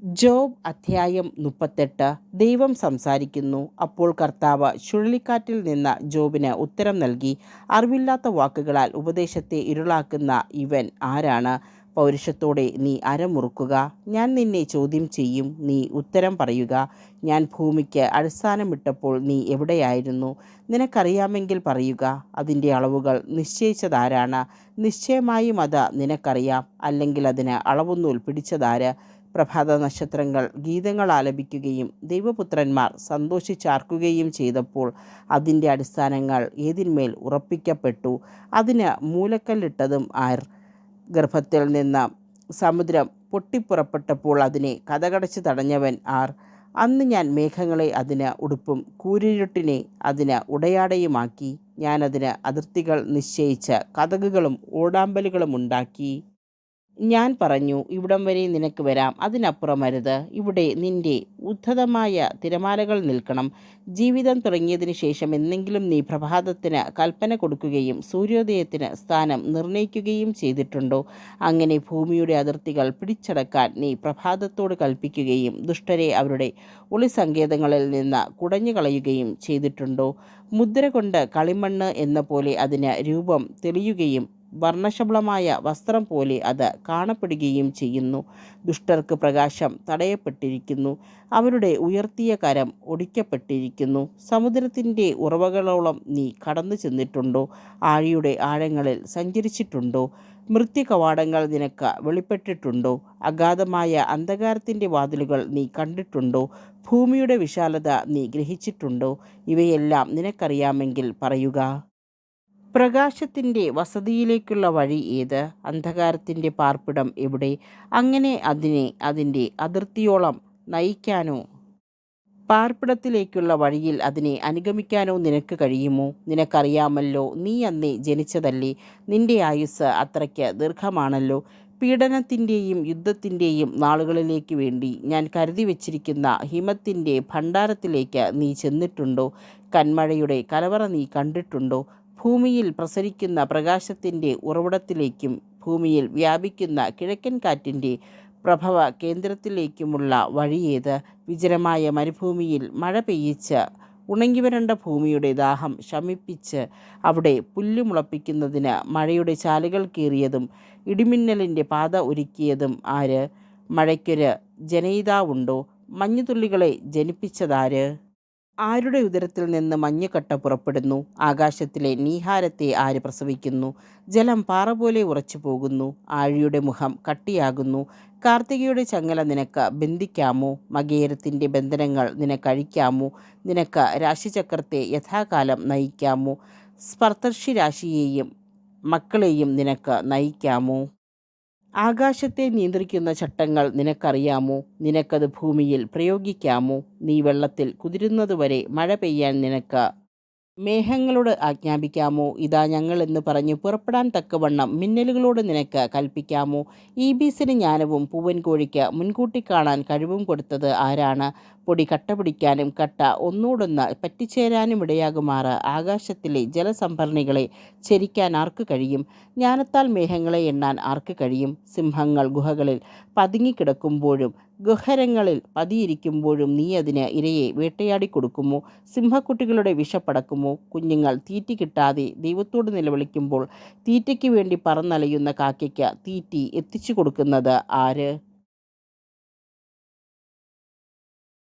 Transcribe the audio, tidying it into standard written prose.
Job അധ്യായം 38. ദൈവം സംസാരിക്കുന്നു. അപ്പോൾ കർത്താവ് ചുഴലിക്കാറ്റിൽ നിന്ന് ജോബിന് ഉത്തരം നൽകി. അറിവില്ലാത്ത വാക്കുകളാൽ ഉപദേശത്തെ ഇരുളാക്കുന്ന ഇവൻ ആരാണ്? പൗരുഷത്തോടെ നീ അരമുറുക്കുക. ഞാൻ നിന്നെ ചോദ്യം ചെയ്യും, നീ ഉത്തരം പറയുക. ഞാൻ ഭൂമിക്ക് അടിസ്ഥാനമിട്ടപ്പോൾ നീ എവിടെയായിരുന്നു? നിനക്കറിയാമെങ്കിൽ പറയുക. അതിൻ്റെ അളവുകൾ നിശ്ചയിച്ചതാരാണ്? നിശ്ചയമായും അത് നിനക്കറിയാം. അല്ലെങ്കിൽ അതിന് അളവുനൂൽ പിടിച്ചതാര്? പ്രഭാത നക്ഷത്രങ്ങൾ ഗീതങ്ങൾ ആലപിക്കുകയും ദൈവപുത്രന്മാർ സന്തോഷിച്ചാർക്കുകയും ചെയ്തപ്പോൾ അതിൻ്റെ അടിസ്ഥാനങ്ങൾ ഏതിന്മേൽ ഉറപ്പിക്കപ്പെട്ടു? അതിന് മൂലക്കല്ലിട്ടതും ആർ? ഗർഭത്തിൽ നിന്ന് സമുദ്രം പൊട്ടിപ്പുറപ്പെട്ടപ്പോൾ അതിനെ കതകടച്ച് തടഞ്ഞവൻ ആർ? അന്ന് ഞാൻ മേഘങ്ങളെ അതിന് ഉടുപ്പും കൂരിരുട്ടിനെ അതിന് ഉടയാടയുമാക്കി. ഞാൻ അതിന് അതിർത്തികൾ നിശ്ചയിച്ച് കതകുകളും ഓടാമ്പലുകളും ഉണ്ടാക്കി. ഞാൻ പറഞ്ഞു, ഇവിടം വരെ നിനക്ക് വരാം, അതിനപ്പുറം അരുത്. ഇവിടെ നിന്റെ ഉദ്ധതമായ തിരമാലകൾ നിൽക്കണം. ജീവിതം തുടങ്ങിയതിന് ശേഷം എന്നെങ്കിലും നീ പ്രഭാതത്തിന് കൽപ്പന കൊടുക്കുകയും സൂര്യോദയത്തിന് സ്ഥാനം നിർണയിക്കുകയും ചെയ്തിട്ടുണ്ടോ? അങ്ങനെ ഭൂമിയുടെ അതിർത്തികൾ പിടിച്ചടക്കാൻ നീ പ്രഭാതത്തോട് കൽപ്പിക്കുകയും ദുഷ്ടരെ അവരുടെ ഒളിസങ്കേതങ്ങളിൽ നിന്ന് കുടഞ്ഞു കളയുകയും ചെയ്തിട്ടുണ്ടോ? മുദ്ര കൊണ്ട് കളിമണ്ണ് എന്ന പോലെ അതിന് രൂപം തെളിയുകയും വർണ്ണശബളമായ വസ്ത്രം പോലെ അത് കാണപ്പെടുകയും ചെയ്യുന്നു. ദുഷ്ടർക്ക് പ്രകാശം തടയപ്പെട്ടിരിക്കുന്നു, അവരുടെ ഉയർത്തിയ കരം ഒടിക്കപ്പെട്ടിരിക്കുന്നു. സമുദ്രത്തിൻ്റെ ഉറവകളോളം നീ കടന്നു ചെന്നിട്ടുണ്ടോ? ആഴിയുടെ ആഴങ്ങളിൽ സഞ്ചരിച്ചിട്ടുണ്ടോ? മൃത്യുകവാടങ്ങൾ നിനക്ക് വെളിപ്പെട്ടിട്ടുണ്ടോ? അഗാധമായ അന്ധകാരത്തിൻ്റെ വാതിലുകൾ നീ കണ്ടിട്ടുണ്ടോ? ഭൂമിയുടെ വിശാലത നീ ഗ്രഹിച്ചിട്ടുണ്ടോ? ഇവയെല്ലാം നിനക്കറിയാമെങ്കിൽ പറയുക. പ്രകാശത്തിൻ്റെ വസതിയിലേക്കുള്ള വഴി ഏത്? അന്ധകാരത്തിൻ്റെ പാർപ്പിടം എവിടെ? അങ്ങനെ അതിനെ അതിൻ്റെ അതിർത്തിയോളം നയിക്കാനോ പാർപ്പിടത്തിലേക്കുള്ള വഴിയിൽ അതിനെ അനുഗമിക്കാനോ നിനക്ക് കഴിയുമോ? നിനക്കറിയാമല്ലോ, നീ അന്നേ ജനിച്ചതല്ലേ. നിന്റെ ആയുസ്സ് അത്രയ്ക്ക് ദീർഘമാണല്ലോ. പീഡനത്തിൻ്റെയും യുദ്ധത്തിൻ്റെയും നാളുകളിലേക്ക് വേണ്ടി ഞാൻ കരുതി വച്ചിരിക്കുന്ന ഹിമത്തിൻ്റെ ഭണ്ഡാരത്തിലേക്ക് നീ ചെന്നിട്ടുണ്ടോ? കന്മഴയുടെ കലവറ നീ കണ്ടിട്ടുണ്ടോ? ഭൂമിയിൽ പ്രസരിക്കുന്ന പ്രകാശത്തിൻ്റെ ഉറവിടത്തിലേക്കും ഭൂമിയിൽ വ്യാപിക്കുന്ന കിഴക്കൻ കാറ്റിൻ്റെ പ്രഭവ കേന്ദ്രത്തിലേക്കുമുള്ള വഴിയേത്? വിജനമായ മരുഭൂമിയിൽ മഴ പെയ്യിച്ച് ഉണങ്ങിവരണ്ട ഭൂമിയുടെ ദാഹം ശമിപ്പിച്ച് അവിടെ പുല്ല് മുളപ്പിക്കുന്നതിന് മഴയുടെ ചാലുകൾ കീറിയതും ഇടിമിന്നലിൻ്റെ പാത ഒരുക്കിയതും ആര്? മഴയ്ക്കൊരു ജനയിതാവുണ്ടോ? മഞ്ഞുതുള്ളികളെ ജനിപ്പിച്ചതാര്? ആരുടെ ഉദരത്തിൽ നിന്ന് മഞ്ഞുകട്ട പുറപ്പെടുന്നു? ആകാശത്തിലെ നീഹാരത്തെ ആര് പ്രസവിക്കുന്നു? ജലം പാറ പോലെ ഉറച്ചു പോകുന്നു, ആഴിയുടെ മുഖം കട്ടിയാകുന്നു. കാർത്തികയുടെ ചങ്ങല നിനക്ക് ബന്ധിക്കാമോ? മകേരത്തിൻ്റെ ബന്ധനങ്ങൾ നിനക്കഴിക്കാമോ? നിനക്ക് രാശിചക്രത്തെ യഥാകാലം നയിക്കാമോ? സ്പർദ്ധർഷി രാശിയെയും മക്കളെയും നിനക്ക് നയിക്കാമോ? ആകാശത്തെ നിയന്ത്രിക്കുന്ന ചട്ടങ്ങൾ നിനക്കറിയാമോ? നിനക്കത് ഭൂമിയിൽ പ്രയോഗിക്കാമോ? നീ വെള്ളത്തിൽ കുതിരുന്നതുവരെ മഴ പെയ്യാൻ നിനക്ക് മേഘങ്ങളോട് ആജ്ഞാപിക്കാമോ? ഇതാ ഞങ്ങളെന്ന് പറഞ്ഞു പുറപ്പെടാൻ തക്കവണ്ണം മിന്നലുകളോട് നിനക്ക് കൽപ്പിക്കാമോ? ഈബീസിന് ജ്ഞാനവും പൂവൻ കോഴിക്ക് മുൻകൂട്ടി കാണാൻ കഴിവും കൊടുത്തത് ആരാണ്? പൊടി കട്ട പിടിക്കാനും കട്ട ഒന്നോടൊന്ന് പറ്റിച്ചേരാനും ഇടയാകുമാറ് ആകാശത്തിലെ ജലസംഭരണികളെ ചെരിക്കാൻ ആർക്ക് കഴിയും? ജ്ഞാനത്താൽ മേഘങ്ങളെ എണ്ണാൻ ആർക്ക് കഴിയും? സിംഹങ്ങൾ ഗുഹകളിൽ പതുങ്ങിക്കിടക്കുമ്പോഴും ഗഹ്വരങ്ങളിൽ പതിയിരിക്കുമ്പോഴും നീ അതിന് ഇരയെ വേട്ടയാടി കൊടുക്കുമോ? സിംഹക്കുട്ടികളുടെ വിശപ്പടക്കുമോ? കുഞ്ഞുങ്ങൾ തീറ്റ കിട്ടാതെ ദൈവത്തോട് നിലവിളിക്കുമ്പോൾ തീറ്റയ്ക്ക് വേണ്ടി പറന്നലയുന്ന കാക്കയ്ക്ക് തീറ്റി എത്തിച്ചു കൊടുക്കുന്നത് ആര്?